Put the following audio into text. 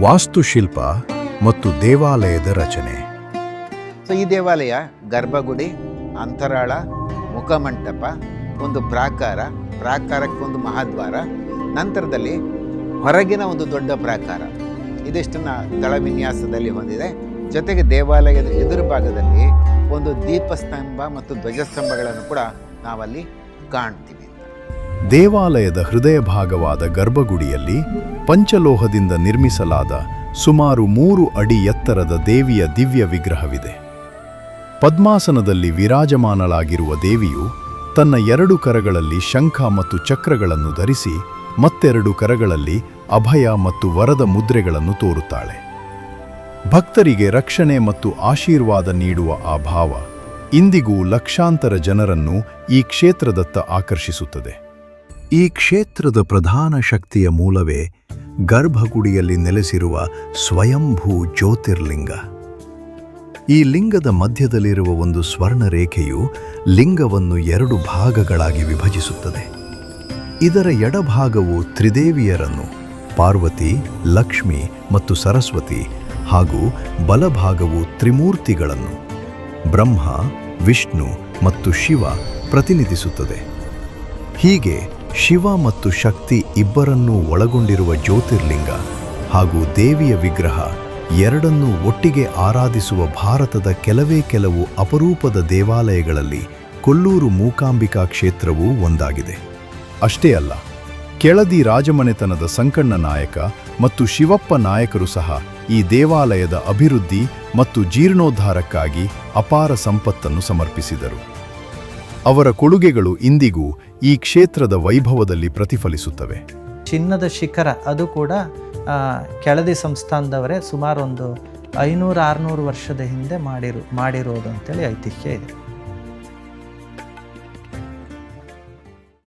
ವಾಸ್ತುಶಿಲ್ಪ ಮತ್ತು ದೇವಾಲಯದ ರಚನೆ. ಈ ದೇವಾಲಯ ಗರ್ಭಗುಡಿ, ಅಂತರಾಳ, ಮುಖಮಂಟಪ, ಒಂದು ಪ್ರಾಕಾರಕ್ಕೊಂದು ಮಹಾದ್ವಾರ, ನಂತರದಲ್ಲಿ ಹೊರಗಿನ ಒಂದು ದೊಡ್ಡ ಪ್ರಾಕಾರ, ಇದಿಷ್ಟನ್ನು ತಳ ವಿನ್ಯಾಸದಲ್ಲಿ ಹೊಂದಿದೆ. ಜೊತೆಗೆ ದೇವಾಲಯದ ಎದುರು ಭಾಗದಲ್ಲಿ ಒಂದು ದೀಪಸ್ತಂಭ ಮತ್ತು ಧ್ವಜಸ್ತಂಭಗಳನ್ನು ಕೂಡ ನಾವಲ್ಲಿ ಕಾಣ್ತೀವಿ. ದೇವಾಲಯದ ಹೃದಯ ಭಾಗವಾದ ಗರ್ಭಗುಡಿಯಲ್ಲಿ ಪಂಚಲೋಹದಿಂದ ನಿರ್ಮಿಸಲಾದ ಸುಮಾರು 3 ಅಡಿ ಎತ್ತರದ ದೇವಿಯ ದಿವ್ಯ ವಿಗ್ರಹವಿದೆ. ಪದ್ಮಾಸನದಲ್ಲಿ ವಿರಾಜಮಾನಳಾಗಿರುವ ದೇವಿಯು ತನ್ನ 2 ಕರಗಳಲ್ಲಿ ಶಂಖ ಮತ್ತು ಚಕ್ರಗಳನ್ನು ಧರಿಸಿ ಮತ್ತೆರಡು ಕರಗಳಲ್ಲಿ ಅಭಯ ಮತ್ತು ವರದ ಮುದ್ರೆಗಳನ್ನು ತೋರುತ್ತಾಳೆ. ಭಕ್ತರಿಗೆ ರಕ್ಷಣೆ ಮತ್ತು ಆಶೀರ್ವಾದ ನೀಡುವ ಆ ಭಾವ ಇಂದಿಗೂ ಲಕ್ಷಾಂತರ ಜನರನ್ನು ಈ ಕ್ಷೇತ್ರದತ್ತ ಆಕರ್ಷಿಸುತ್ತದೆ. ಈ ಕ್ಷೇತ್ರದ ಪ್ರಧಾನ ಶಕ್ತಿಯ ಮೂಲವೇ ಗರ್ಭಗುಡಿಯಲ್ಲಿ ನೆಲೆಸಿರುವ ಸ್ವಯಂಭೂ ಜ್ಯೋತಿರ್ಲಿಂಗ. ಈ ಲಿಂಗದ ಮಧ್ಯದಲ್ಲಿರುವ ಒಂದು ಸ್ವರ್ಣ ರೇಖೆಯು ಲಿಂಗವನ್ನು 2 ಭಾಗಗಳಾಗಿ ವಿಭಜಿಸುತ್ತದೆ. ಇದರ ಎಡಭಾಗವು ತ್ರಿದೇವಿಯರನ್ನು, ಪಾರ್ವತಿ, ಲಕ್ಷ್ಮಿ ಮತ್ತು ಸರಸ್ವತಿ, ಹಾಗೂ ಬಲಭಾಗವು ತ್ರಿಮೂರ್ತಿಗಳನ್ನು, ಬ್ರಹ್ಮ, ವಿಷ್ಣು ಮತ್ತು ಶಿವ ಪ್ರತಿನಿಧಿಸುತ್ತದೆ. ಹೀಗೆ ಶಿವ ಮತ್ತು ಶಕ್ತಿ ಇಬ್ಬರನ್ನೂ ಒಳಗೊಂಡಿರುವ ಜ್ಯೋತಿರ್ಲಿಂಗ ಹಾಗೂ ದೇವಿಯ ವಿಗ್ರಹ ಎರಡನ್ನೂ ಒಟ್ಟಿಗೆ ಆರಾಧಿಸುವ ಭಾರತದ ಕೆಲವು ಅಪರೂಪದ ದೇವಾಲಯಗಳಲ್ಲಿ ಕೊಲ್ಲೂರು ಮೂಕಾಂಬಿಕಾ ಕ್ಷೇತ್ರವೂ ಒಂದಾಗಿದೆ. ಅಷ್ಟೇ ಅಲ್ಲ, ಕೆಳದಿ ರಾಜಮನೆತನದ ಸಂಕಣ್ಣ ನಾಯಕ ಮತ್ತು ಶಿವಪ್ಪ ನಾಯಕರು ಸಹ ಈ ದೇವಾಲಯದ ಅಭಿವೃದ್ಧಿ ಮತ್ತು ಜೀರ್ಣೋದ್ಧಾರಕ್ಕಾಗಿ ಅಪಾರ ಸಂಪತ್ತನ್ನು ಸಮರ್ಪಿಸಿದರು. ಅವರ ಕೊಡುಗೆಗಳು ಇಂದಿಗೂ ಈ ಕ್ಷೇತ್ರದ ವೈಭವದಲ್ಲಿ ಪ್ರತಿಫಲಿಸುತ್ತವೆ. ಚಿನ್ನದ ಶಿಖರ ಅದು ಕೂಡ ಕೆಳದಿ ಸಂಸ್ಥಾನದವರೇ ಸುಮಾರು ಒಂದು 500-600 ವರ್ಷದ ಹಿಂದೆ ಮಾಡಿರೋದು ಅಂತೇಳಿ ಐತಿಹ್ಯ ಇದೆ.